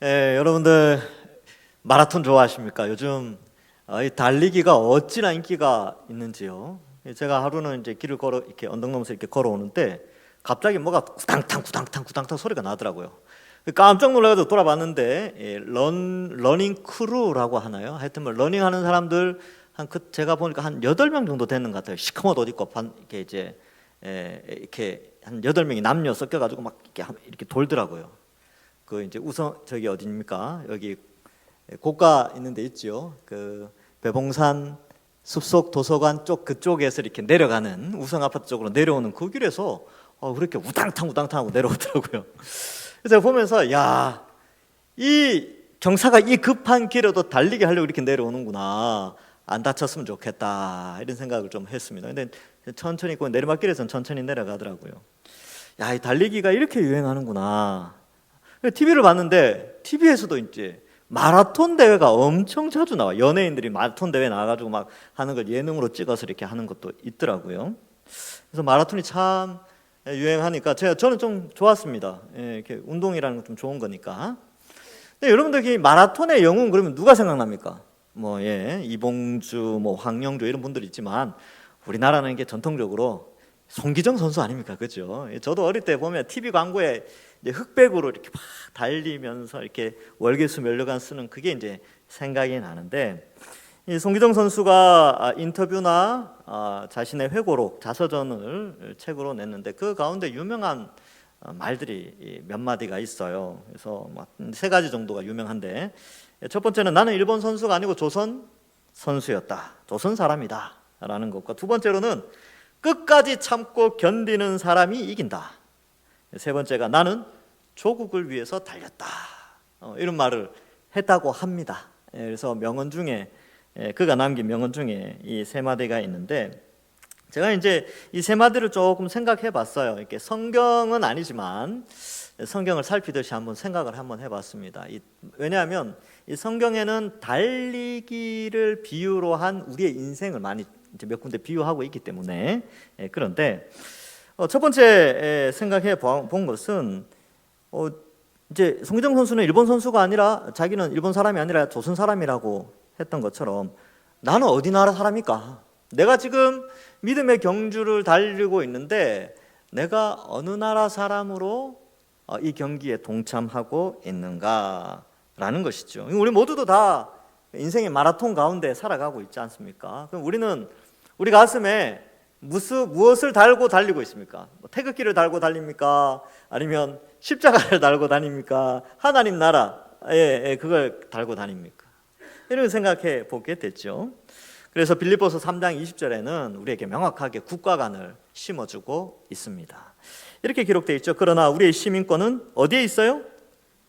여러분들 마라톤 좋아하십니까? 요즘 이 달리기가 어찌나 인기가 있는지요. 제가 하루는 이제 길을 걸어 이렇게 언덕 넘어서 이렇게 걸어오는데 갑자기 뭐가 구당탕 소리가 나더라고요. 깜짝 놀라서 돌아봤는데 러닝 크루라고 하나요? 하여튼 뭐 러닝하는 사람들 제가 보니까 한 8명 정도 되는 것 같아요. 시커먼 옷 입고 이렇게 이제 이렇게 한 8명이 남녀 섞여가지고 막 이렇게 돌더라고요. 그 이제 저기 어디입니까? 여기 고가 있는 데 있죠. 그 배봉산 숲속 도서관 쪽 그쪽에서 이렇게 내려가는 우성 아파트 쪽으로 내려오는 그 길에서 그렇게 우당탕 하고 내려오더라고요. 그래서 제가 보면서 야, 이 경사가 이 급한 길에도 달리기 하려고 이렇게 내려오는구나. 안 다쳤으면 좋겠다 이런 생각을 좀 했습니다. 근데 천천히 그 내리막길에서는 천천히 내려가더라고요. 야, 이 달리기가 이렇게 유행하는구나. TV를 봤는데 TV에서도 이제 마라톤 대회가 엄청 자주 나와. 연예인들이 마라톤 대회 나와가지고 막 하는 걸 예능으로 찍어서 이렇게 하는 것도 있더라고요. 그래서 마라톤이 참 유행하니까 저는 좀 좋았습니다. 이렇게 운동이라는 건 좀 좋은 거니까. 근데 여러분들 이 마라톤의 영웅 그러면 누가 생각납니까? 이봉주, 황영조 이런 분들이 있지만 우리나라는 이게 전통적으로 송기정 선수 아닙니까? 그죠? 저도 어릴 때 보면 TV 광고에 이제 흑백으로 이렇게 막 달리면서 이렇게 월계수 면류관 쓰는 그게 이제 생각이 나는데, 이 송기정 선수가 인터뷰나 자신의 회고록 자서전을 책으로 냈는데 그 가운데 유명한 말들이 몇 마디가 있어요. 그래서 3가지 정도가 유명한데, 첫 번째는 나는 일본 선수가 아니고 조선 선수였다. 조선 사람이다 라는 것과, 두 번째로는 끝까지 참고 견디는 사람이 이긴다. 세 번째가 나는 조국을 위해서 달렸다. 이런 말을 했다고 합니다. 그래서 명언 중에 그가 남긴 명언 중에 이 3마디가 있는데, 제가 이제 이 3마디를 조금 생각해 봤어요. 이렇게 성경은 아니지만 성경을 살피듯이 한번 생각을 한번 해봤습니다. 왜냐하면 이 성경에는 달리기를 비유로 한 우리의 인생을 많이 이제 몇 군데 비유하고 있기 때문에. 그런데 첫 번째 생각해 본 것은 이제 송기정 선수는 일본 선수가 아니라 자기는 일본 사람이 아니라 조선 사람이라고 했던 것처럼 나는 어디 나라 사람입니까? 내가 지금 믿음의 경주를 달리고 있는데 내가 어느 나라 사람으로 이 경기에 동참하고 있는가라는 것이죠. 우리 모두도 다 인생의 마라톤 가운데 살아가고 있지 않습니까? 그럼 우리 가슴에 무엇을 달고 달리고 있습니까? 태극기를 달고 달립니까? 아니면 십자가를 달고 다닙니까? 하나님 나라에 그걸 달고 다닙니까? 이런 생각해 보게 됐죠. 그래서 빌립보서 3장 20절에는 우리에게 명확하게 국가관을 심어주고 있습니다. 이렇게 기록되어 있죠. 그러나 우리의 시민권은 어디에 있어요?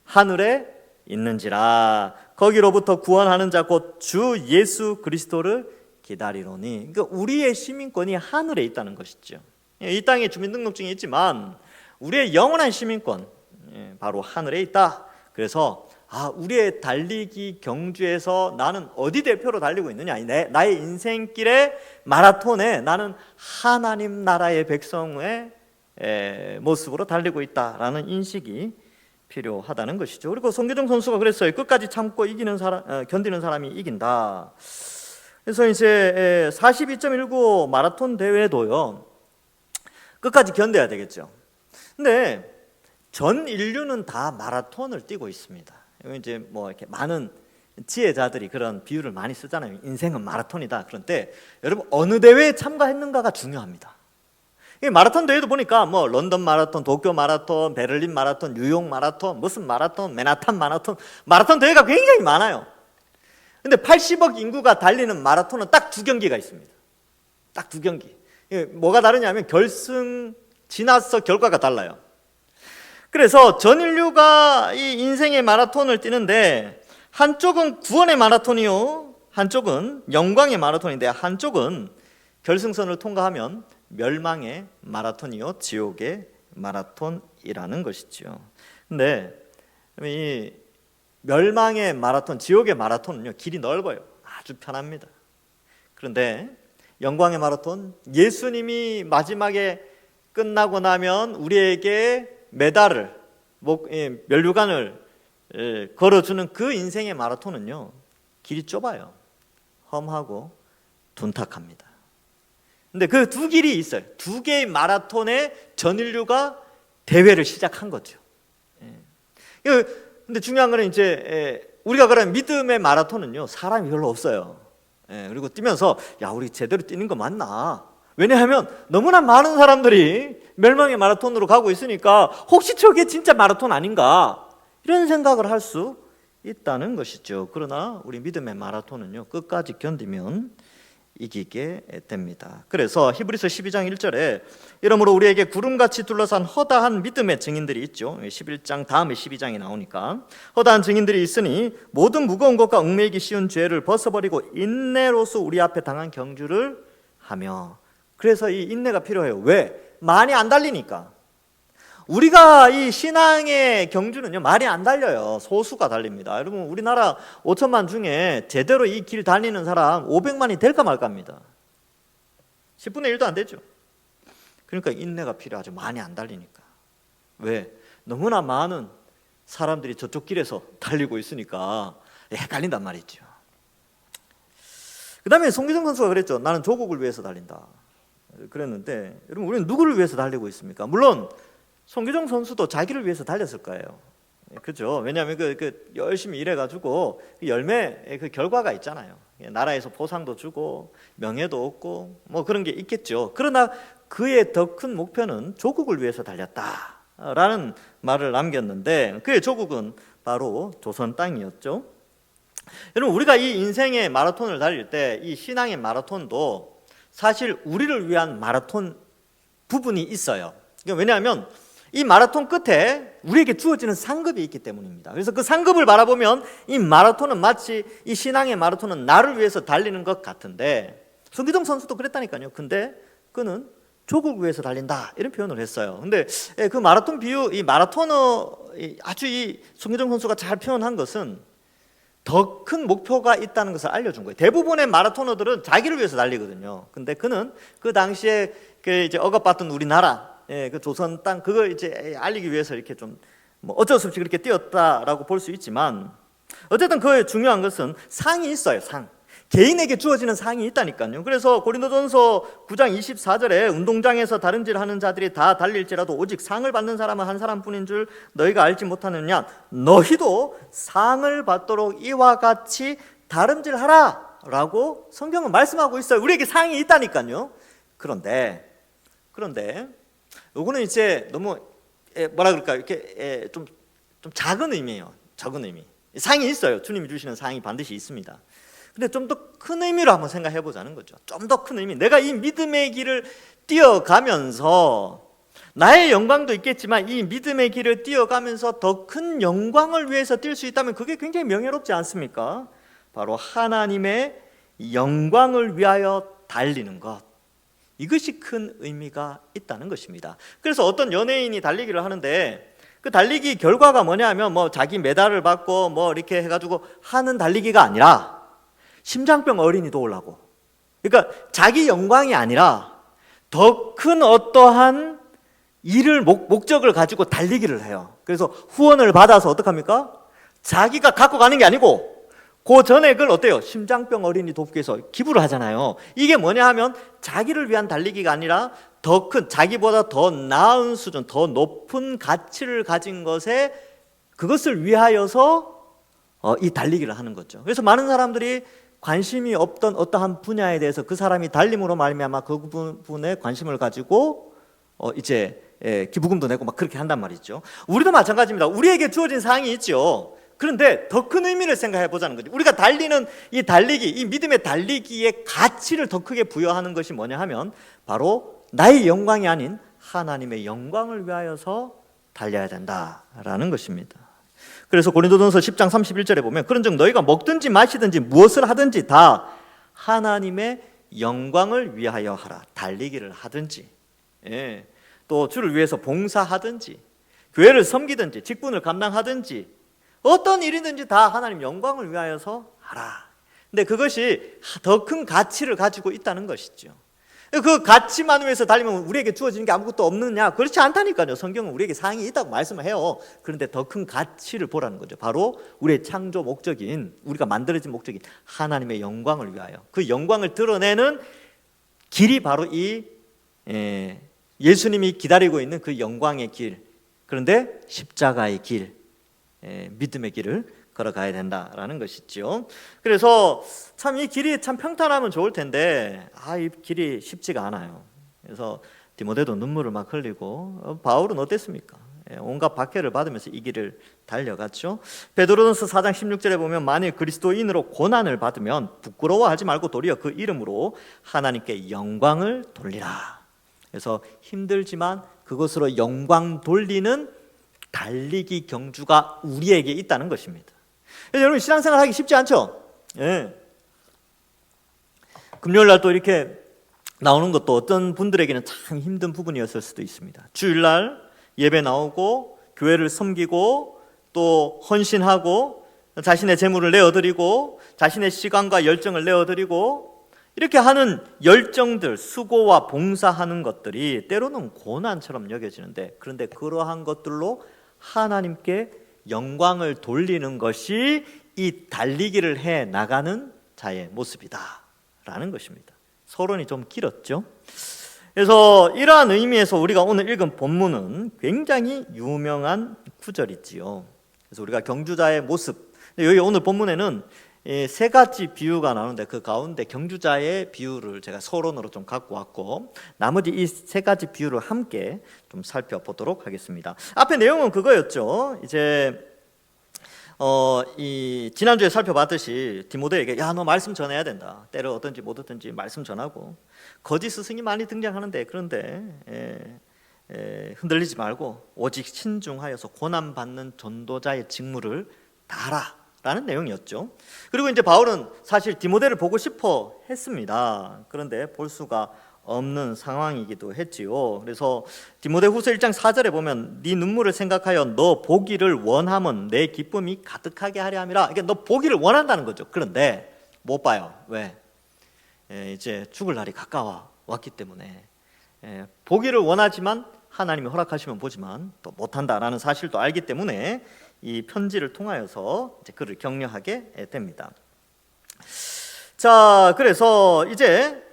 하늘에 있는지라. 거기로부터 구원하는 자 곧 주 예수 그리스도를 기다리노니. 그러니까 우리의 시민권이 하늘에 있다는 것이죠. 이 땅에 주민등록증이 있지만 우리의 영원한 시민권 바로 하늘에 있다. 그래서 우리의 달리기 경주에서 나는 어디 대표로 달리고 있느냐, 나의 인생길의 마라톤에 나는 하나님 나라의 백성의 모습으로 달리고 있다라는 인식이 필요하다는 것이죠. 그리고 송기정 선수가 그랬어요. 끝까지 참고 견디는 사람이 이긴다. 그래서 이제 42.195 마라톤 대회도요, 끝까지 견뎌야 되겠죠. 근데 전 인류는 다 마라톤을 뛰고 있습니다. 이제 이렇게 많은 지혜자들이 그런 비유를 많이 쓰잖아요. 인생은 마라톤이다. 그런데 여러분 어느 대회에 참가했는가가 중요합니다. 이 마라톤 대회도 보니까 런던 마라톤, 도쿄 마라톤, 베를린 마라톤, 뉴욕 마라톤, 무슨 마라톤, 맨하탄 마라톤 대회가 굉장히 많아요. 근데 80억 인구가 달리는 마라톤은 딱 2경기가 있습니다. 딱 2경기. 뭐가 다르냐면 결승 지나서 결과가 달라요. 그래서 전 인류가 이 인생의 마라톤을 뛰는데 한쪽은 구원의 마라톤이요, 한쪽은 영광의 마라톤인데 한쪽은 결승선을 통과하면 멸망의 마라톤이요, 지옥의 마라톤이라는 것이죠. 근데 이 멸망의 마라톤, 지옥의 마라톤은요, 길이 넓어요. 아주 편합니다. 그런데 영광의 마라톤, 예수님이 마지막에 끝나고 나면 우리에게 메달을, 면류관을 걸어주는 그 인생의 마라톤은요, 길이 좁아요. 험하고 둔탁합니다. 근데 그 두 길이 있어요. 두 개의 마라톤에 전 인류가 대회를 시작한 거죠. 근데 중요한 거는 이제 우리가 그런 믿음의 마라톤은요, 사람이 별로 없어요. 그리고 뛰면서 야, 우리 제대로 뛰는 거 맞나? 왜냐하면 너무나 많은 사람들이 멸망의 마라톤으로 가고 있으니까 혹시 저게 진짜 마라톤 아닌가? 이런 생각을 할 수 있다는 것이죠. 그러나 우리 믿음의 마라톤은요, 끝까지 견디면 이기게 됩니다. 그래서 히브리서 12장 1절에 이러므로 우리에게 구름같이 둘러싼 허다한 믿음의 증인들이 있죠. 11장 다음에 12장이 나오니까 허다한 증인들이 있으니 모든 무거운 것과 얽매이기 쉬운 죄를 벗어버리고 인내로서 우리 앞에 당한 경주를 하며. 그래서 이 인내가 필요해요. 왜? 많이 안 달리니까. 우리가 이 신앙의 경주는요, 많이 안 달려요. 소수가 달립니다. 여러분, 우리나라 5천만 중에 제대로 이 길 달리는 사람 500만이 될까 말까입니다. 10분의 1도 안 되죠. 그러니까 인내가 필요하죠. 많이 안 달리니까. 왜? 너무나 많은 사람들이 저쪽 길에서 달리고 있으니까 헷갈린단 말이죠. 그 다음에 송기정 선수가 그랬죠. 나는 조국을 위해서 달린다. 그랬는데 여러분, 우리는 누구를 위해서 달리고 있습니까? 물론 송기정 선수도 자기를 위해서 달렸을 거예요. 그죠? 왜냐하면 그 열심히 일해가지고 그 열매, 그 결과가 있잖아요. 나라에서 보상도 주고 명예도 얻고 뭐 그런 게 있겠죠. 그러나 그의 더 큰 목표는 조국을 위해서 달렸다라는 말을 남겼는데, 그의 조국은 바로 조선 땅이었죠. 여러분, 우리가 이 인생의 마라톤을 달릴 때 이 신앙의 마라톤도 사실 우리를 위한 마라톤 부분이 있어요. 왜냐하면 이 마라톤 끝에 우리에게 주어지는 상급이 있기 때문입니다. 그래서 그 상급을 바라보면 이 마라톤은 마치 이 신앙의 마라톤은 나를 위해서 달리는 것 같은데, 송기정 선수도 그랬다니까요. 근데 그는 조국을 위해서 달린다, 이런 표현을 했어요. 근데 그 마라톤 비유, 이 마라토너 아주 이 송기정 선수가 잘 표현한 것은 더 큰 목표가 있다는 것을 알려준 거예요. 대부분의 마라토너들은 자기를 위해서 달리거든요. 근데 그는 그 당시에 그 이제 억압받던 우리나라, 그 조선 땅, 그걸 이제 알리기 위해서 이렇게 좀 뭐 어쩔 수 없이 그렇게 뛰었다라고 볼 수 있지만, 어쨌든 그 중요한 것은 상이 있어요. 상. 개인에게 주어지는 상이 있다니까요. 그래서 고린도전서 9장 24절에 운동장에서 다름질 하는 자들이 다 달릴지라도 오직 상을 받는 사람은 한 사람뿐인 줄 너희가 알지 못하느냐? 너희도 상을 받도록 이와 같이 다름질하라 라고 성경은 말씀하고 있어요. 우리에게 상이 있다니까요. 그런데 요거는 이제 너무 뭐라 그럴까요? 이렇게 좀 작은 의미예요. 작은 의미. 상이 있어요. 주님이 주시는 상이 반드시 있습니다. 근데 좀 더 큰 의미로 한번 생각해 보자는 거죠. 좀 더 큰 의미. 내가 이 믿음의 길을 뛰어가면서 나의 영광도 있겠지만 이 믿음의 길을 뛰어가면서 더 큰 영광을 위해서 뛸 수 있다면 그게 굉장히 명예롭지 않습니까? 바로 하나님의 영광을 위하여 달리는 것. 이것이 큰 의미가 있다는 것입니다. 그래서 어떤 연예인이 달리기를 하는데 그 달리기 결과가 뭐냐면 뭐 자기 메달을 받고 뭐 이렇게 해가지고 하는 달리기가 아니라 심장병 어린이 도우려고, 그러니까 자기 영광이 아니라 더 큰 어떠한 일을 목적을 가지고 달리기를 해요. 그래서 후원을 받아서 어떡합니까? 자기가 갖고 가는 게 아니고 그 전에 그걸 어때요? 심장병 어린이 돕기 위해서 기부를 하잖아요. 이게 뭐냐 하면 자기를 위한 달리기가 아니라 더 큰, 자기보다 더 나은 수준, 더 높은 가치를 가진 것에 그것을 위하여서 이 달리기를 하는 거죠. 그래서 많은 사람들이 관심이 없던 어떠한 분야에 대해서 그 사람이 달림으로 말미암아 그 부분에 관심을 가지고 이제 기부금도 내고 막 그렇게 한단 말이죠. 우리도 마찬가지입니다. 우리에게 주어진 사항이 있죠. 그런데 더 큰 의미를 생각해 보자는 거죠. 우리가 달리는 이 달리기, 이 믿음의 달리기의 가치를 더 크게 부여하는 것이 뭐냐 하면 바로 나의 영광이 아닌 하나님의 영광을 위하여서 달려야 된다라는 것입니다. 그래서 고린도전서 10장 31절에 보면 그런즉 너희가 먹든지 마시든지 무엇을 하든지 다 하나님의 영광을 위하여 하라. 달리기를 하든지, 또 주를 위해서 봉사하든지, 교회를 섬기든지, 직분을 감당하든지, 어떤 일이든지 다 하나님 영광을 위하여서 하라. 근데 그것이 더 큰 가치를 가지고 있다는 것이죠. 그 가치만 위해서 달리면 우리에게 주어지는 게 아무것도 없느냐? 그렇지 않다니까요. 성경은 우리에게 사항이 있다고 말씀을 해요. 그런데 더 큰 가치를 보라는 거죠. 바로 우리의 창조 목적인, 우리가 만들어진 목적인 하나님의 영광을 위하여, 그 영광을 드러내는 길이 바로 이 예수님이 기다리고 있는 그 영광의 길, 그런데 십자가의 길, 믿음의 길을 걸어가야 된다라는 것이죠. 그래서 참 이 길이 참 평탄하면 좋을 텐데 이 길이 쉽지가 않아요. 그래서 디모데도 눈물을 막 흘리고 바울은 어땠습니까? 온갖 박해를 받으면서 이 길을 달려갔죠. 베드로전서 4장 16절에 보면 만일 그리스도인으로 고난을 받으면 부끄러워하지 말고 도리어 그 이름으로 하나님께 영광을 돌리라. 그래서 힘들지만 그것으로 영광 돌리는 달리기 경주가 우리에게 있다는 것입니다. 여러분, 신앙생활 하기 쉽지 않죠? 금요일 날 또 이렇게 나오는 것도 어떤 분들에게는 참 힘든 부분이었을 수도 있습니다. 주일날 예배 나오고 교회를 섬기고 또 헌신하고 자신의 재물을 내어드리고 자신의 시간과 열정을 내어드리고 이렇게 하는 열정들, 수고와 봉사하는 것들이 때로는 고난처럼 여겨지는데, 그런데 그러한 것들로 하나님께 영광을 돌리는 것이 이 달리기를 해 나가는 자의 모습이다 라는 것입니다. 서론이 좀 길었죠. 그래서 이러한 의미에서 우리가 오늘 읽은 본문은 굉장히 유명한 구절이지요. 그래서 우리가 경주자의 모습, 여기 오늘 본문에는 세 가지 비유가 나오는데 그 가운데 경주자의 비유를 제가 서론으로 좀 갖고 왔고, 나머지 이 세 가지 비유를 함께 좀 살펴보도록 하겠습니다. 앞에 내용은 그거였죠. 이제 이 지난주에 살펴봤듯이 디모데에게 너 말씀 전해야 된다. 때를 얻든지 못 얻든지 말씀 전하고, 거짓 스승이 많이 등장하는데 그런데 흔들리지 말고 오직 신중하여서 고난받는 전도자의 직무를 다하라 라는 내용이었죠. 그리고 이제 바울은 사실 디모데를 보고 싶어 했습니다. 그런데 볼 수가 없는 상황이기도 했지요. 그래서 디모데후서 1장 4절에 보면 네 눈물을 생각하여 너 보기를 원하면 내 기쁨이 가득하게 하려 함이라. 그러니까 너 보기를 원한다는 거죠. 그런데 못 봐요. 왜? 이제 죽을 날이 가까워 왔기 때문에 보기를 원하지만 하나님이 허락하시면 보지만 또 못한다라는 사실도 알기 때문에 이 편지를 통하여서 이제 그를 격려하게 됩니다. 자, 그래서 이제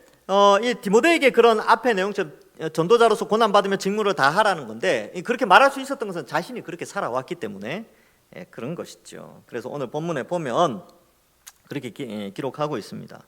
이 디모데에게 그런 앞의 내용처럼 전도자로서 고난받으며 직무를 다 하라는 건데, 그렇게 말할 수 있었던 것은 자신이 그렇게 살아왔기 때문에 그런 것이죠. 그래서 오늘 본문에 보면 그렇게 기록하고 있습니다.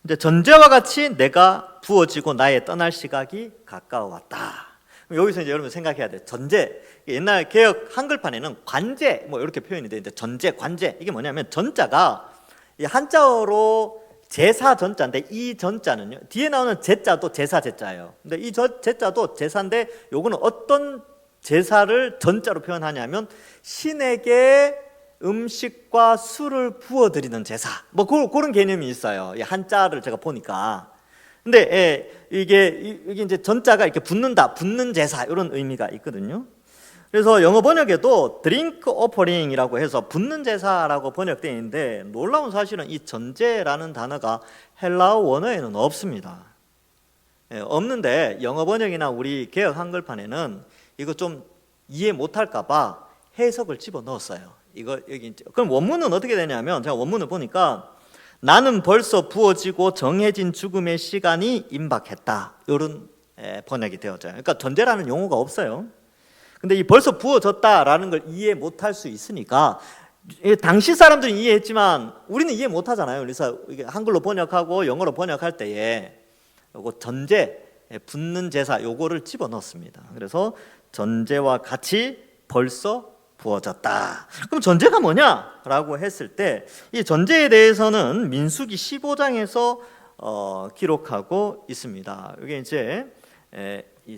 이제 전제와 같이 내가 부어지고 나의 떠날 시각이 가까워왔다. 여기서 이제 여러분 생각해야 돼요. 전제, 옛날 개역 한글판에는 관제 뭐 이렇게 표현이 되는데, 전제, 관제, 이게 뭐냐면 전자가 이 한자어로 제사 전자인데, 이 전자는요 뒤에 나오는 제자도 제사 제자예요. 근데 이 제자도 제사인데 요거는 어떤 제사를 전자로 표현하냐면 신에게 음식과 술을 부어드리는 제사, 뭐 그런 개념이 있어요. 이 한자를 제가 보니까. 근데 이게 이제 전자가 이렇게 붙는다, 붙는 제사, 이런 의미가 있거든요. 그래서 영어 번역에도 드링크 오퍼링이라고 해서 붙는 제사라고 번역되어 있는데, 놀라운 사실은 이 전제라는 단어가 헬라어 원어에는 없습니다. 없는데 영어 번역이나 우리 개역 한글판에는 이거 좀 이해 못할까 봐 해석을 집어넣었어요. 이거 여기 그럼 원문은 어떻게 되냐면, 제가 원문을 보니까 나는 벌써 부어지고 정해진 죽음의 시간이 임박했다, 이런 번역이 되어져요. 그러니까 전제라는 용어가 없어요. 근데 이 벌써 부어졌다라는 걸 이해 못할 수 있으니까, 당시 사람들은 이해했지만 우리는 이해 못하잖아요. 그래서 이게 한글로 번역하고 영어로 번역할 때에 요거 전제, 붙는 제사, 요거를 집어넣습니다. 그래서 전제와 같이 벌써 부어졌다. 그럼 전제가 뭐냐라고 했을 때, 이 전제에 대해서는 민수기 15장에서 기록하고 있습니다. 이게 이제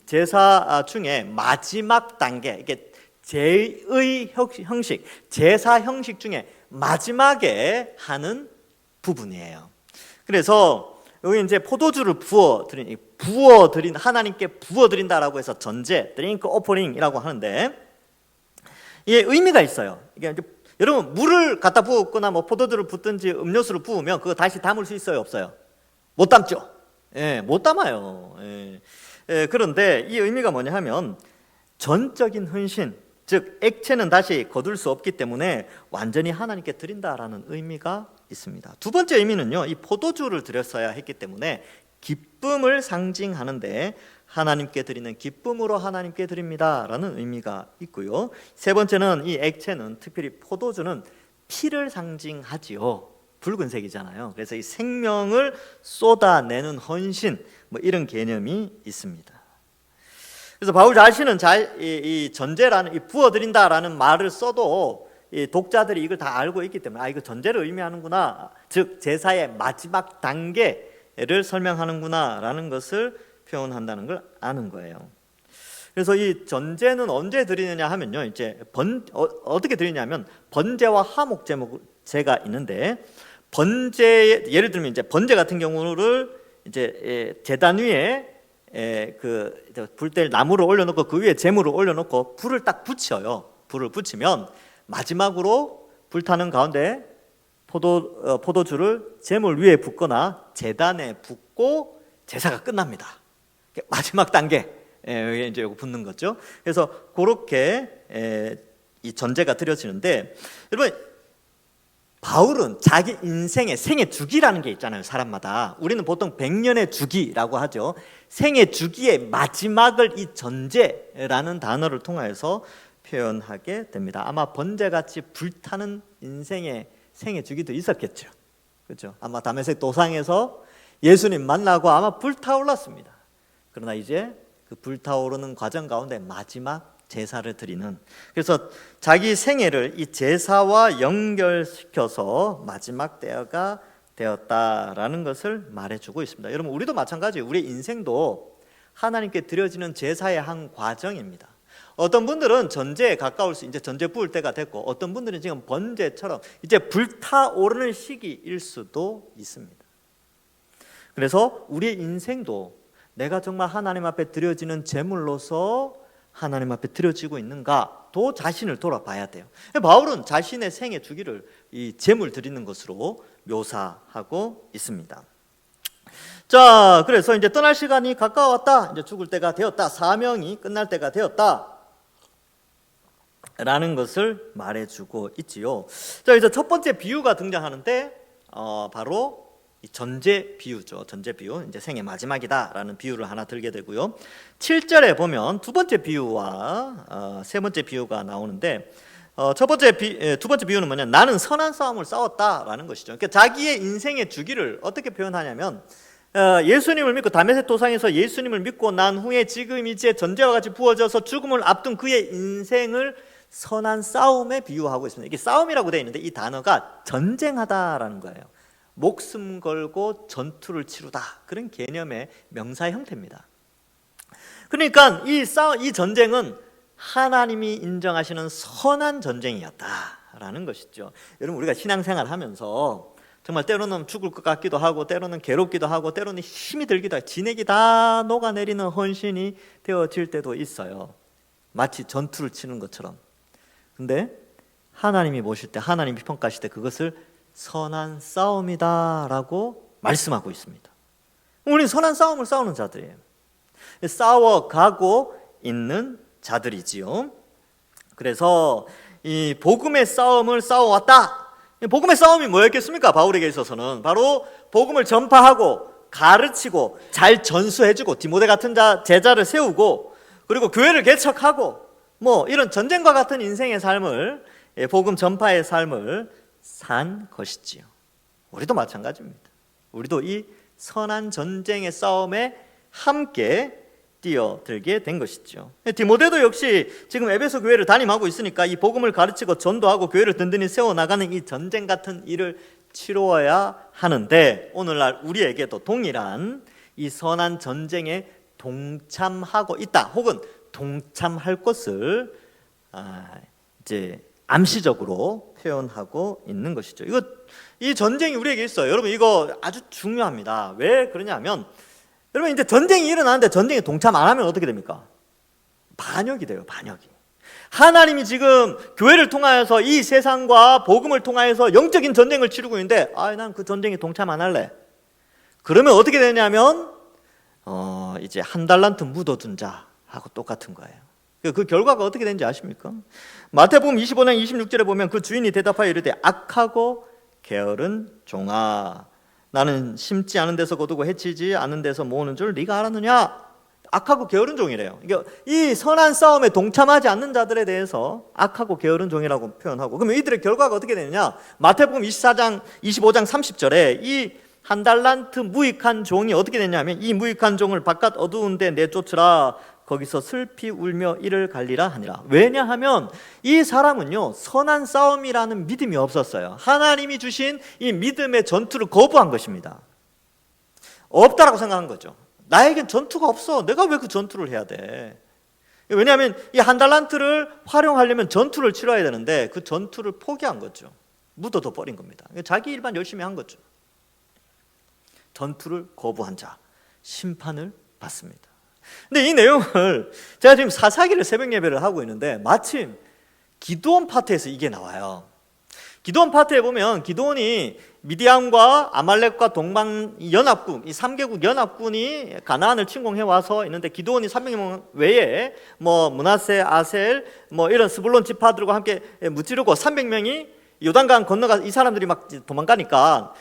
제사 중에 마지막 단계, 이게 제의 형식, 제사 형식 중에 마지막에 하는 부분이에요. 그래서 여기 이제 포도주를 부어드린 하나님께 부어드린다라고 해서 전제, 드링크 오퍼링이라고 하는데, 이게 의미가 있어요. 이게 이제 여러분 물을 갖다 부었거나 뭐 포도주를 붓든지 음료수를 부으면 그거 다시 담을 수 있어요, 없어요? 못 담죠. 못 담아요. 그런데 이 의미가 뭐냐 하면 전적인 헌신, 즉 액체는 다시 거둘 수 없기 때문에 완전히 하나님께 드린다라는 의미가 있습니다. 두 번째 의미는요, 이 포도주를 드렸어야 했기 때문에 기쁨을 상징하는데 하나님께 드리는 기쁨으로 하나님께 드립니다라는 의미가 있고요. 세 번째는 이 액체는, 특별히 포도주는 피를 상징하지요. 붉은색이잖아요. 그래서 이 생명을 쏟아내는 헌신, 뭐 이런 개념이 있습니다. 그래서 바울 자신은 이 전제라는, 이 부어드린다라는 말을 써도 이 독자들이 이걸 다 알고 있기 때문에 이거 전제를 의미하는구나, 즉 제사의 마지막 단계를 설명하는구나 라는 것을 표현한다는 걸 아는 거예요. 그래서 이 전제는 언제 드리느냐 하면요, 이제 어떻게 드리냐면 번제와 하목 제가 있는데, 번제, 예를 들면 이제 번제 같은 경우를 이제 제단 위에 불 뗄 나무를 올려놓고 그 위에 제물을 올려놓고 불을 딱 붙여요. 불을 붙이면 마지막으로 불타는 가운데 포도주를 제물 위에 붓거나 제단에 붓고 제사가 끝납니다. 마지막 단계 이제 이거 붓는 거죠. 그래서 그렇게 이 전제가 드려지는데, 여러분 바울은 자기 인생의 생애 주기라는 게 있잖아요. 사람마다 우리는 보통 100년의 주기라고 하죠. 생애 주기의 마지막을 이 전제라는 단어를 통해서 표현하게 됩니다. 아마 번제같이 불타는 인생의 생애 주기도 있었겠죠. 그렇죠? 아마 다메섹 도상에서 예수님 만나고 아마 불타올랐습니다. 그러나 이제 그 불타오르는 과정 가운데 마지막 제사를 드리는, 그래서 자기 생애를 이 제사와 연결시켜서 마지막 때가 되었다라는 것을 말해주고 있습니다. 여러분 우리도 마찬가지예요. 우리 인생도 하나님께 드려지는 제사의 한 과정입니다. 어떤 분들은 전제에 가까울 수, 이제 전제 부을 때가 됐고, 어떤 분들은 지금 번제처럼 이제 불타오르는 시기일 수도 있습니다. 그래서 우리의 인생도 내가 정말 하나님 앞에 드려지는 제물로서 하나님 앞에 드려지고 있는가 또 자신을 돌아봐야 돼요. 바울은 자신의 생애 주기를 이 제물 드리는 것으로 묘사하고 있습니다. 자, 그래서 이제 떠날 시간이 가까웠다, 이제 죽을 때가 되었다, 사명이 끝날 때가 되었다 라는 것을 말해주고 있지요. 자, 이제 첫 번째 비유가 등장하는데 바로 이 전제 비유죠. 전제 비유, 이제 생의 마지막이다라는 비유를 하나 들게 되고요. 7절에 보면 두 번째 비유와 세 번째 비유가 나오는데, 두 번째 비유는 뭐냐? 나는 선한 싸움을 싸웠다라는 것이죠. 그러니까 자기의 인생의 주기를 어떻게 표현하냐면, 예수님을 믿고 다메섹 도상에서 예수님을 믿고 난 후에 지금 이제 전제와 같이 부어져서 죽음을 앞둔 그의 인생을 선한 싸움에 비유하고 있습니다. 이게 싸움이라고 되어 있는데 이 단어가 전쟁하다라는 거예요. 목숨 걸고 전투를 치르다, 그런 개념의 명사 형태입니다. 그러니까 이 전쟁은 하나님이 인정하시는 선한 전쟁이었다라는 것이죠. 여러분 우리가 신앙생활 하면서 정말 때로는 죽을 것 같기도 하고, 때로는 괴롭기도 하고, 때로는 힘이 들기도 하고, 진액이 다 녹아내리는 헌신이 되어질 때도 있어요. 마치 전투를 치는 것처럼. 근데 하나님이 보실 때, 하나님이 평가하실 때 그것을 선한 싸움이다라고 말씀하고 있습니다. 우리는 선한 싸움을 싸우는 자들이에요. 싸워가고 있는 자들이지요. 그래서 이 복음의 싸움을 싸워왔다. 복음의 싸움이 뭐였겠습니까? 바울에게 있어서는 바로 복음을 전파하고 가르치고 잘 전수해주고 디모데 같은 제자를 세우고, 그리고 교회를 개척하고, 뭐 이런 전쟁과 같은 인생의 삶을, 복음 전파의 삶을 산 것이지요. 우리도 마찬가지입니다. 우리도 이 선한 전쟁의 싸움에 함께 뛰어들게 된 것이죠. 디모데도 역시 지금 에베소 교회를 담임하고 있으니까 이 복음을 가르치고 전도하고 교회를 든든히 세워나가는 이 전쟁 같은 일을 치루어야 하는데, 오늘날 우리에게도 동일한 이 선한 전쟁에 동참하고 있다, 혹은 동참할 것을 이제 암시적으로 표현하고 있는 것이죠. 이 전쟁이 우리에게 있어요. 여러분 이거 아주 중요합니다. 왜 그러냐면, 여러분 이제 전쟁이 일어나는데 전쟁에 동참 안 하면 어떻게 됩니까? 반역이 돼요. 반역이. 하나님이 지금 교회를 통하여서 이 세상과 복음을 통하여서 영적인 전쟁을 치르고 있는데, 난 그 전쟁에 동참 안 할래. 그러면 어떻게 되냐면 이제 한 달란트 묻어둔 자하고 똑같은 거예요. 그 결과가 어떻게 되는지 아십니까? 마태복음 25장 26절에 보면 그 주인이 대답하여 이르되 악하고 게으른 종아, 나는 심지 않은 데서 거두고 해치지 않은 데서 모으는 줄 네가 알았느냐? 악하고 게으른 종이래요. 그러니까 이 선한 싸움에 동참하지 않는 자들에 대해서 악하고 게으른 종이라고 표현하고, 그러면 이들의 결과가 어떻게 되느냐? 마태복음 25장 30절에 이 한 달란트 무익한 종이 어떻게 되냐면, 이 무익한 종을 바깥 어두운 데 내쫓으라, 거기서 슬피 울며 이를 갈리라 하니라. 왜냐하면 이 사람은요, 선한 싸움이라는 믿음이 없었어요. 하나님이 주신 이 믿음의 전투를 거부한 것입니다. 없다라고 생각한 거죠. 나에겐 전투가 없어. 내가 왜 그 전투를 해야 돼? 왜냐하면 이 한 달란트를 활용하려면 전투를 치러야 되는데 그 전투를 포기한 거죠. 묻어둬 버린 겁니다. 자기 일만 열심히 한 거죠. 전투를 거부한 자, 심판을 받습니다. 근데 이 내용을 제가 지금 사사기를 새벽 예배를 하고 있는데 마침 기드온 파트에서 이게 나와요. 기드온 파트에 보면 기드온이 미디안과 아말렉과 동방 연합군, 이 3개국 연합군이 가나안을 침공해 와서 있는데, 기드온이 300명 외에 므낫세, 아셀, 이런 스불론 지파들과 함께 무찌르고 300명이 요단강 건너가, 이 사람들이 막 도망가니까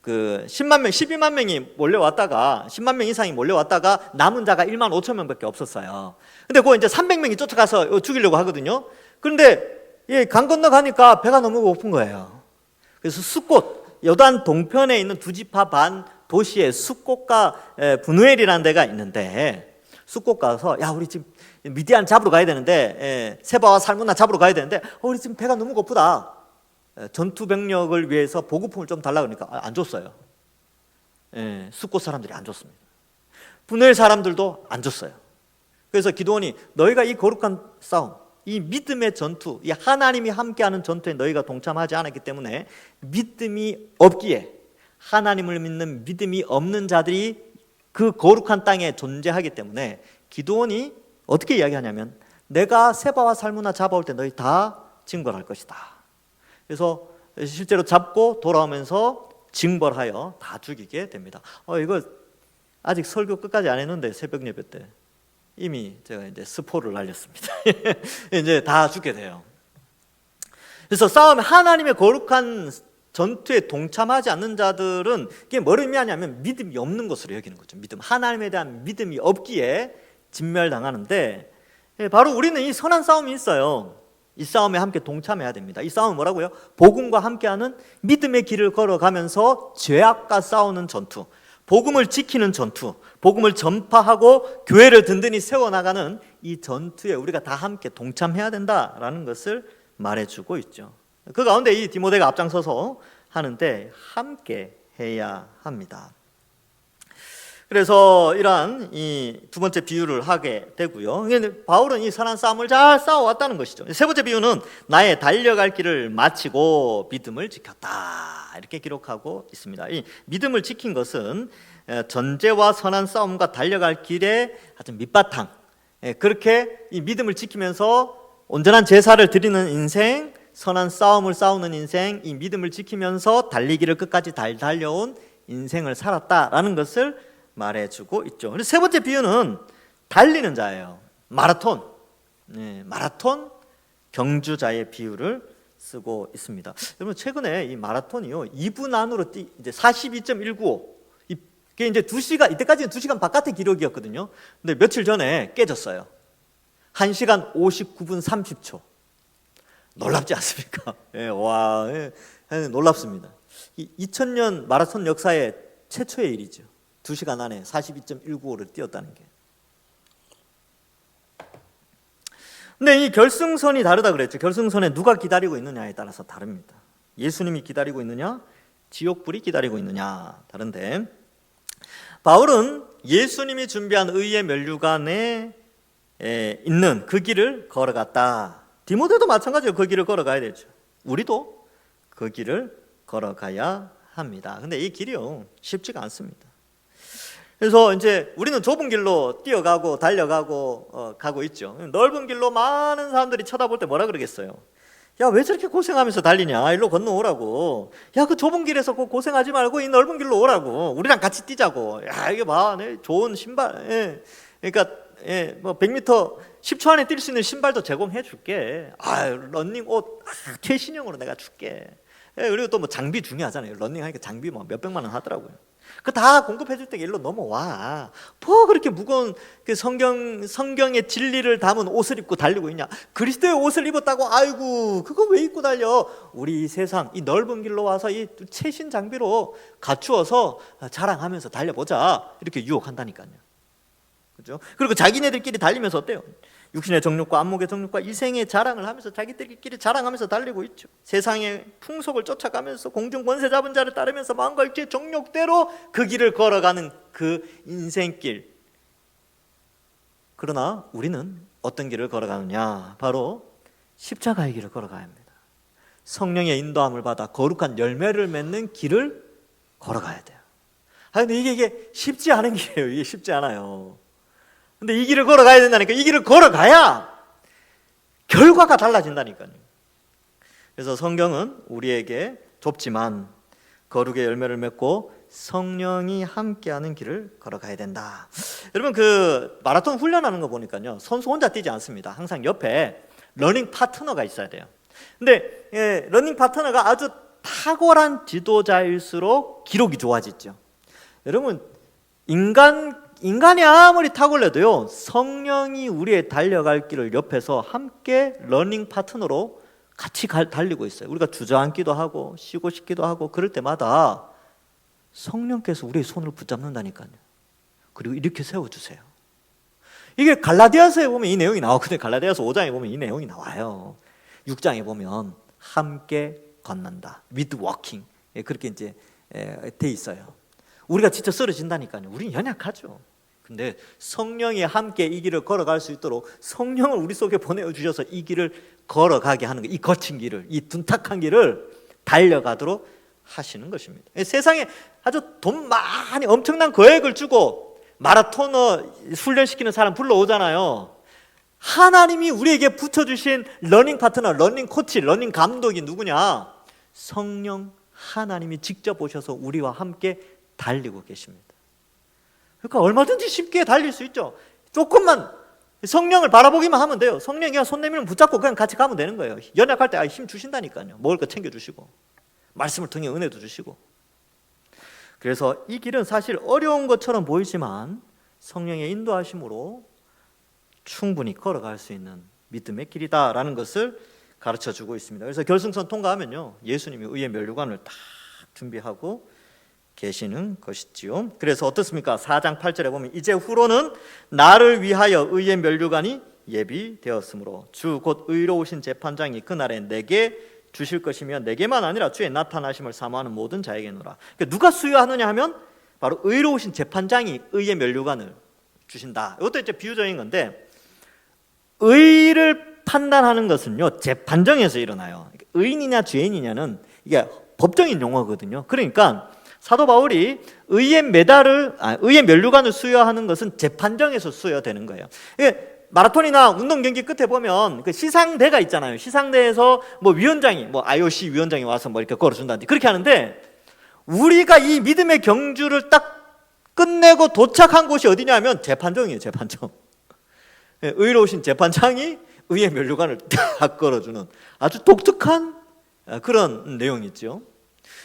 10만 명, 12만 명이 몰려왔다가 10만 명 이상이 몰려왔다가 남은 자가 1만 5천 명밖에 없었어요. 근데 그 이제 300명이 쫓아가서 죽이려고 하거든요. 그런데 강 건너 가니까 배가 너무 고픈 거예요. 그래서 숫곳, 요단 동편에 있는 두 지파 반 도시에 숫곳과 분우엘이라는 데가 있는데, 숫곳 가서 야, 우리 지금 미디안 잡으러 가야 되는데, 세바와 살문나 잡으러 가야 되는데, 우리 지금 배가 너무 고프다. 전투 병력을 위해서 보급품을 좀 달라 그러니까 안 줬어요. 숫곳 사람들이 안 줬습니다. 분우엘 사람들도 안 줬어요. 그래서 기드온이 너희가 이 거룩한 싸움, 이 믿음의 전투, 이 하나님이 함께하는 전투에 너희가 동참하지 않았기 때문에 믿음이 없기에, 하나님을 믿는 믿음이 없는 자들이 그 거룩한 땅에 존재하기 때문에 기드온이 어떻게 이야기하냐면, 내가 세바와 살무나 잡아올 때 너희 다 징벌할 것이다. 그래서 실제로 잡고 돌아오면서 징벌하여 다 죽이게 됩니다. 이거 아직 설교 끝까지 안 했는데 새벽 예배 때 이미 제가 이제 스포를 날렸습니다. 이제 다 죽게 돼요. 그래서 싸움에, 하나님의 거룩한 전투에 동참하지 않는 자들은 이게 뭘 의미하냐면 믿음이 없는 것으로 여기는 거죠. 믿음, 하나님에 대한 믿음이 없기에 진멸당하는데, 바로 우리는 이 선한 싸움이 있어요. 이 싸움에 함께 동참해야 됩니다. 이 싸움은 뭐라고요? 복음과 함께하는 믿음의 길을 걸어가면서 죄악과 싸우는 전투, 복음을 지키는 전투, 복음을 전파하고 교회를 든든히 세워나가는 이 전투에 우리가 다 함께 동참해야 된다라는 것을 말해주고 있죠. 그 가운데 이 디모데가 앞장서서 하는데 함께 해야 합니다. 그래서 이러한 이 두 번째 비유를 하게 되고요. 바울은 이 선한 싸움을 잘 싸워왔다는 것이죠. 세 번째 비유는 나의 달려갈 길을 마치고 믿음을 지켰다, 이렇게 기록하고 있습니다. 이 믿음을 지킨 것은 전제와 선한 싸움과 달려갈 길의 아주 밑바탕, 그렇게 이 믿음을 지키면서 온전한 제사를 드리는 인생, 선한 싸움을 싸우는 인생, 이 믿음을 지키면서 달리기를 끝까지 달려온 인생을 살았다라는 것을 말해주고 있죠. 그래서 세 번째 비유는 달리는 자예요. 마라톤, 마라톤 경주자의 비유를 쓰고 있습니다. 여러분, 최근에 이 마라톤이요 2분 안으로 이제 42.195, 이게 이제 2시간, 이때까지는 2시간 바깥의 기록이었거든요. 근데 며칠 전에 깨졌어요. 1시간 59분 30초. 놀랍지 않습니까? 놀랍습니다. 2000년 마라톤 역사의 최초의 일이죠. 2시간 안에 42.195를 뛰었다는 게. 근데 이 결승선이 다르다 그랬죠. 결승선에 누가 기다리고 있느냐에 따라서 다릅니다. 예수님이 기다리고 있느냐, 지옥불이 기다리고 있느냐, 다른데, 바울은 예수님이 준비한 의의 면류관에 있는 그 길을 걸어갔다. 디모데도 마찬가지로 그 길을 걸어가야 되죠. 우리도 그 길을 걸어가야 합니다. 근데 이 길이요 쉽지가 않습니다. 그래서 이제 우리는 좁은 길로 뛰어가고 달려가고 가고 있죠. 넓은 길로 많은 사람들이 쳐다볼 때 뭐라 그러겠어요? 야, 왜 저렇게 고생하면서 달리냐? 일로 건너오라고. 야, 그 좁은 길에서 고생하지 말고 이 넓은 길로 오라고. 우리랑 같이 뛰자고. 야, 이게 봐, 좋은 신발. 예. 그러니까 뭐 100m 10초 안에 뛸 수 있는 신발도 제공해 줄게. 러닝 옷 최신형으로 내가 줄게. 예, 그리고 또 뭐 장비 중요하잖아요. 러닝 하니까 장비 뭐 몇백만 원 하더라고요. 그 다 공급해 줄 때 일로 넘어와. 뭐 그렇게 무거운 그 성경의 진리를 담은 옷을 입고 달리고 있냐? 그리스도의 옷을 입었다고 아이고 그거 왜 입고 달려? 우리 이 세상 이 넓은 길로 와서 이 최신 장비로 갖추어서 자랑하면서 달려보자. 이렇게 유혹한다니까요. 그죠? 그리고 자기네들끼리 달리면서 어때요? 육신의 정욕과 안목의 정욕과 이생의 자랑을 하면서 자기들끼리 자랑하면서 달리고 있죠. 세상의 풍속을 쫓아가면서 공중 권세 잡은 자를 따르면서 마음과 육체의 정욕대로 그 길을 걸어가는 그 인생길. 그러나 우리는 어떤 길을 걸어가느냐? 바로 십자가의 길을 걸어가야 합니다. 성령의 인도함을 받아 거룩한 열매를 맺는 길을 걸어가야 돼요. 근데 이게 쉽지 않은 길이에요. 이게 쉽지 않아요. 근데 이 길을 걸어가야 된다니까. 이 길을 걸어가야 결과가 달라진다니까요. 그래서 성경은 우리에게 좁지만 거룩의 열매를 맺고 성령이 함께하는 길을 걸어가야 된다. 여러분 그 마라톤 훈련하는 거 보니까요, 선수 혼자 뛰지 않습니다. 항상 옆에 러닝 파트너가 있어야 돼요. 근데 러닝 파트너가 아주 탁월한 지도자일수록 기록이 좋아지죠. 여러분 인간이 아무리 탁월해도요, 성령이 우리의 달려갈 길을 옆에서 함께 러닝 파트너로 같이 달리고 있어요. 우리가 주저앉기도 하고 쉬고 싶기도 하고 그럴 때마다 성령께서 우리의 손을 붙잡는다니까요. 그리고 이렇게 세워주세요. 이게 갈라디아서에 보면 이 내용이 나오거든요. 갈라디아서 5장에 보면 이 내용이 나와요. 6장에 보면 함께 걷는다, with walking, 그렇게 이제 돼 있어요. 우리가 진짜 쓰러진다니까요. 우리는 연약하죠. 근데 성령이 함께 이 길을 걸어갈 수 있도록 성령을 우리 속에 보내주셔서 이 길을 걸어가게 하는 거예요. 이 거친 길을, 이 둔탁한 길을 달려가도록 하시는 것입니다. 세상에 아주 돈 많이 엄청난 거액을 주고 마라토너 훈련시키는 사람 불러오잖아요. 하나님이 우리에게 붙여주신 러닝 파트너, 러닝 코치, 러닝 감독이 누구냐? 성령 하나님이 직접 오셔서 우리와 함께 달리고 계십니다. 그러니까 얼마든지 쉽게 달릴 수 있죠. 조금만 성령을 바라보기만 하면 돼요. 성령이 그냥 손 내밀면 붙잡고 그냥 같이 가면 되는 거예요. 연약할 때 힘 주신다니까요. 먹을 거 챙겨주시고 말씀을 통해 은혜도 주시고. 그래서 이 길은 사실 어려운 것처럼 보이지만 성령의 인도하심으로 충분히 걸어갈 수 있는 믿음의 길이다라는 것을 가르쳐주고 있습니다. 그래서 결승선 통과하면요, 예수님이 의의 면류관을 딱 준비하고 계시는 것이지요. 그래서 어떻습니까? 4장 8절에 보면 이제 후로는 나를 위하여 의의 면류관이 예비되었으므로 주 곧 의로우신 재판장이 그날에 내게 주실 것이며 내게만 아니라 주의 나타나심을 사모하는 모든 자에게노라. 그러니까 누가 수여하느냐 하면 바로 의로우신 재판장이 의의 면류관을 주신다. 이것도 이제 비유적인 건데, 의를 판단하는 것은요 재판정에서 일어나요. 의인이냐 죄인이냐는 이게 법적인 용어거든요. 그러니까 사도 바울이 의의 면류관을 수여하는 것은 재판정에서 수여되는 거예요. 마라톤이나 운동 경기 끝에 보면 그 시상대가 있잖아요. 시상대에서 뭐 위원장이, 뭐 IOC 위원장이 와서 뭐 이렇게 걸어준다든지 그렇게 하는데, 우리가 이 믿음의 경주를 딱 끝내고 도착한 곳이 어디냐면 재판정이에요. 재판정. 의로우신 재판장이 의의 면류관을 딱 걸어주는 아주 독특한 그런 내용이죠.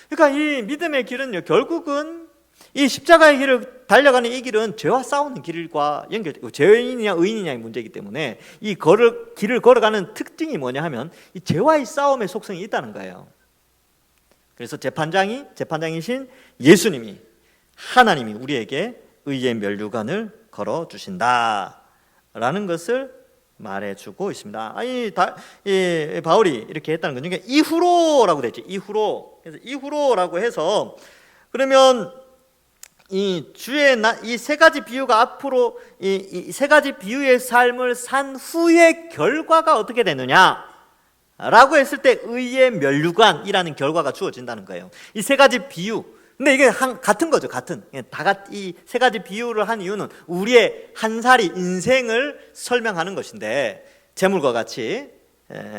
그러니까 이 믿음의 길은요, 결국은 이 십자가의 길을 달려가는 이 길은 죄와 싸우는 길과 연결되고, 죄인이냐 의인이냐의 문제이기 때문에 이 길을 걸어가는 특징이 뭐냐 하면 이 죄와의 싸움의 속성이 있다는 거예요. 그래서 재판장이신 예수님이, 하나님이 우리에게 의의 면류관을 걸어주신다라는 것을 말해주고 있습니다. 바울이 이렇게 했다는 거죠. 그러니까 이후로라고 되죠. 이후로. 그래서 이후로라고 해서, 그러면 이 주의 이 세 가지 비유가 앞으로 이 세 가지 비유의 삶을 산 후의 결과가 어떻게 되느냐라고 했을 때 의의 면류관이라는 결과가 주어진다는 거예요. 이 세 가지 비유. 근데 이게 같은 거죠. 이 세 가지 비유를 한 이유는 우리의 한 살이 인생을 설명하는 것인데, 재물과 같이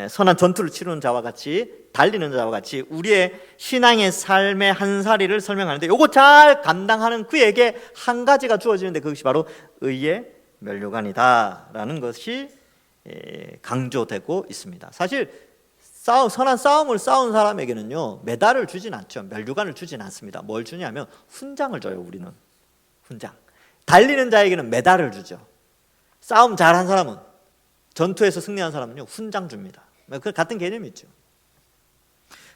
선한 전투를 치르는 자와 같이, 달리는 자와 같이 우리의 신앙의 삶의 한 사리를 설명하는데, 요거 잘 감당하는 그에게 한 가지가 주어지는데, 그것이 바로 의의 면류관이다라는 것이 강조되고 있습니다. 사실 선한 싸움을 싸운 사람에게는요, 메달을 주진 않죠. 면류관을 주진 않습니다. 뭘 주냐면 훈장을 줘요. 우리는 훈장. 달리는 자에게는 메달을 주죠. 싸움 잘한 사람은, 전투에서 승리한 사람은요, 훈장 줍니다. 그 같은 개념이죠.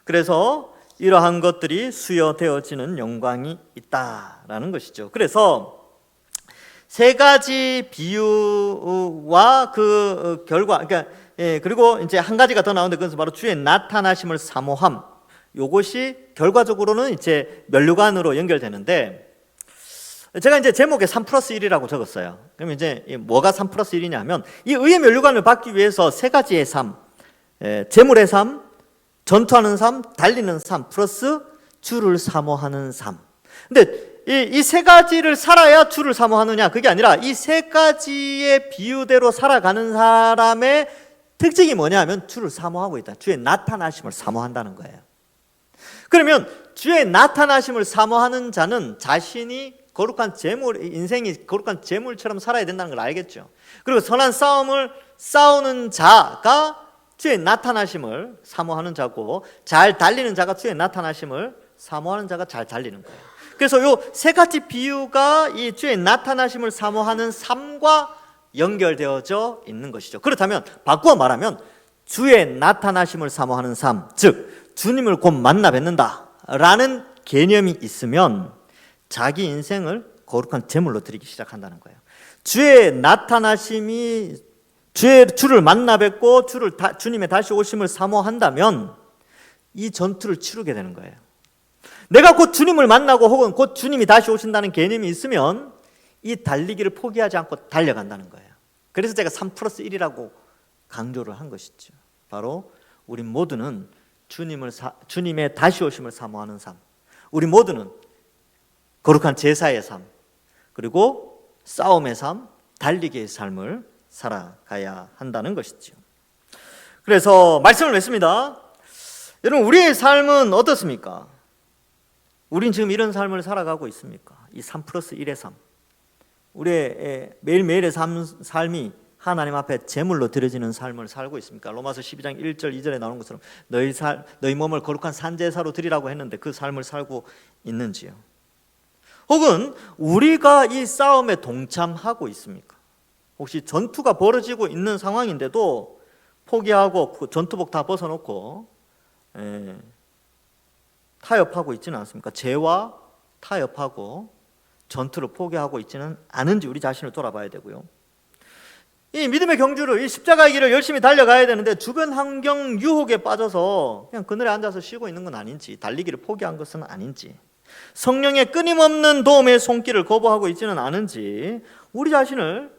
그래서 이러한 것들이 수여되어지는 영광이 있다라는 것이죠. 그래서 세 가지 비유와 그 결과, 그러니까 그리고 이제 한 가지가 더 나오는데, 그것은 바로 주의 나타나심을 사모함. 요것이 결과적으로는 이제 면류관으로 연결되는데, 제가 이제 제목에 3+1이라고 적었어요. 그러면 이제 뭐가 3+1이냐 하면, 이 의의 면류관을 받기 위해서 세 가지의 삶, 재물의 삶, 전투하는 삶, 달리는 삶, 플러스 주를 사모하는 삶. 근데 이 세 가지를 살아야 주를 사모하느냐, 그게 아니라 이 세 가지의 비유대로 살아가는 사람의 특징이 뭐냐 하면 주를 사모하고 있다. 주의 나타나심을 사모한다는 거예요. 그러면 주의 나타나심을 사모하는 자는 자신이 거룩한 재물, 인생이 거룩한 재물처럼 살아야 된다는 걸 알겠죠. 그리고 선한 싸움을 싸우는 자가 주의 나타나심을 사모하는 자고, 잘 달리는 자가 주의 나타나심을 사모하는 자가 잘 달리는 거예요. 그래서 요 세 가지 비유가 이 주의 나타나심을 사모하는 삶과 연결되어져 있는 것이죠. 그렇다면 바꾸어 말하면, 주의 나타나심을 사모하는 삶, 즉 주님을 곧 만나 뵙는다라는 개념이 있으면 자기 인생을 거룩한 제물로 드리기 시작한다는 거예요. 주의 나타나심이, 주를 만나 뵙고 주님의 다시 오심을 사모한다면 이 전투를 치르게 되는 거예요. 내가 곧 주님을 만나고 혹은 곧 주님이 다시 오신다는 개념이 있으면 이 달리기를 포기하지 않고 달려간다는 거예요. 그래서 제가 3+1이라고 강조를 한 것이죠. 바로 우리 모두는 주님의 다시 오심을 사모하는 삶, 우리 모두는 거룩한 제사의 삶, 그리고 싸움의 삶, 달리기의 삶을 살아가야 한다는 것이죠. 그래서 말씀을 맺습니다. 여러분, 우리의 삶은 어떻습니까? 우린 지금 이런 삶을 살아가고 있습니까? 이 3+1의 삶, 우리의 매일매일의 삶이 하나님 앞에 제물로 드려지는 삶을 살고 있습니까? 로마서 12장 1절 2절에 나오는 것처럼 너희 몸을 거룩한 산제사로 드리라고 했는데 그 삶을 살고 있는지요? 혹은 우리가 이 싸움에 동참하고 있습니까? 혹시 전투가 벌어지고 있는 상황인데도 포기하고 전투복 다 벗어놓고 타협하고 있지는 않습니까? 죄와 타협하고 전투를 포기하고 있지는 않은지 우리 자신을 돌아봐야 되고요. 이 믿음의 경주를, 이 십자가의 길을 열심히 달려가야 되는데 주변 환경 유혹에 빠져서 그냥 그늘에 앉아서 쉬고 있는 건 아닌지, 달리기를 포기한 것은 아닌지, 성령의 끊임없는 도움의 손길을 거부하고 있지는 않은지 우리 자신을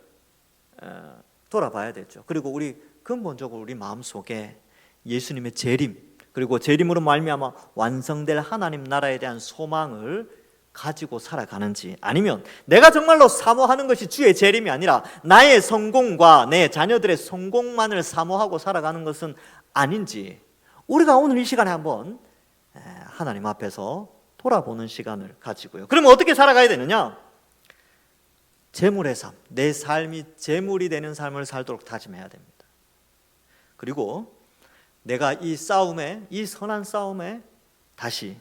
돌아봐야 되죠. 그리고 우리 근본적으로 우리 마음속에 예수님의 재림, 그리고 재림으로 말미암아 완성될 하나님 나라에 대한 소망을 가지고 살아가는지, 아니면 내가 정말로 사모하는 것이 주의 재림이 아니라 나의 성공과 내 자녀들의 성공만을 사모하고 살아가는 것은 아닌지, 우리가 오늘 이 시간에 한번 하나님 앞에서 돌아보는 시간을 가지고요. 그러면 어떻게 살아가야 되느냐? 재물의 삶, 내 삶이 재물이 되는 삶을 살도록 다짐해야 됩니다. 그리고 내가 이 싸움에, 이 선한 싸움에 다시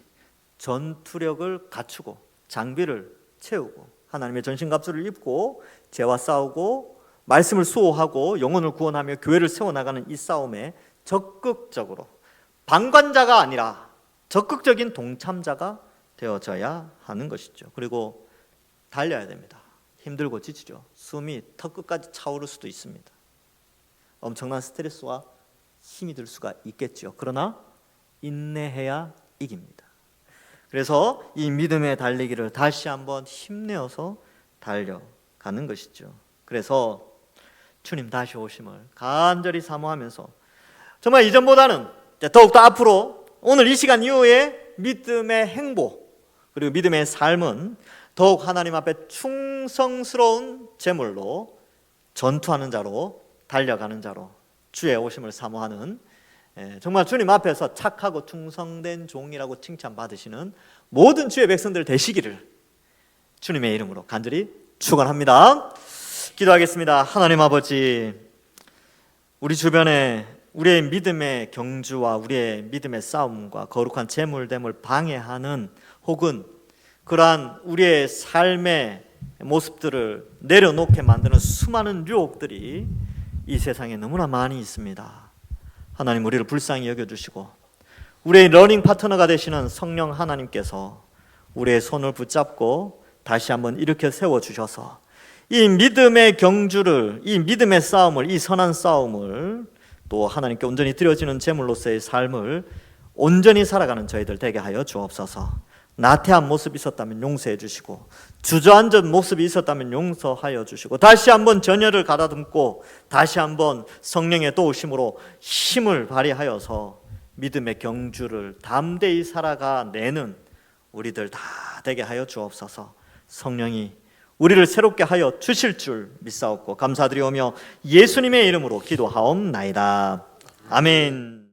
전투력을 갖추고 장비를 채우고 하나님의 전신갑주를 입고 죄와 싸우고 말씀을 수호하고 영혼을 구원하며 교회를 세워나가는 이 싸움에 적극적으로 방관자가 아니라 적극적인 동참자가 되어져야 하는 것이죠. 그리고 달려야 됩니다. 힘들고 지치죠. 숨이 턱 끝까지 차오를 수도 있습니다. 엄청난 스트레스와 힘이 들 수가 있겠죠. 그러나 인내해야 이깁니다. 그래서 이 믿음의 달리기를 다시 한번 힘내어서 달려가는 것이죠. 그래서 주님 다시 오심을 간절히 사모하면서 정말 이전보다는 더욱더 앞으로 오늘 이 시간 이후에 믿음의 행보 그리고 믿음의 삶은 더욱 하나님 앞에 충성스러운 제물로 전투하는 자로 달려가는 자로 주의 오심을 사모하는 정말 주님 앞에서 착하고 충성된 종이라고 칭찬받으시는 모든 주의 백성들 되시기를 주님의 이름으로 간절히 축원합니다. 기도하겠습니다. 하나님 아버지, 우리 주변에 우리의 믿음의 경주와 우리의 믿음의 싸움과 거룩한 재물됨을 방해하는 혹은 그러한 우리의 삶의 모습들을 내려놓게 만드는 수많은 유혹들이 이 세상에 너무나 많이 있습니다. 하나님, 우리를 불쌍히 여겨주시고 우리의 러닝 파트너가 되시는 성령 하나님께서 우리의 손을 붙잡고 다시 한번 일으켜 세워주셔서 이 믿음의 경주를, 이 믿음의 싸움을, 이 선한 싸움을 또 하나님께 온전히 드려지는 제물로서의 삶을 온전히 살아가는 저희들 되게 하여 주옵소서. 나태한 모습이 있었다면 용서해 주시고 주저앉은 모습이 있었다면 용서하여 주시고 다시 한번 전열을 가다듬고 다시 한번 성령의 도우심으로 힘을 발휘하여서 믿음의 경주를 담대히 살아가내는 우리들 다 되게 하여 주옵소서. 성령이 우리를 새롭게 하여 주실 줄 믿사옵고 감사드리오며 예수님의 이름으로 기도하옵나이다. 아멘.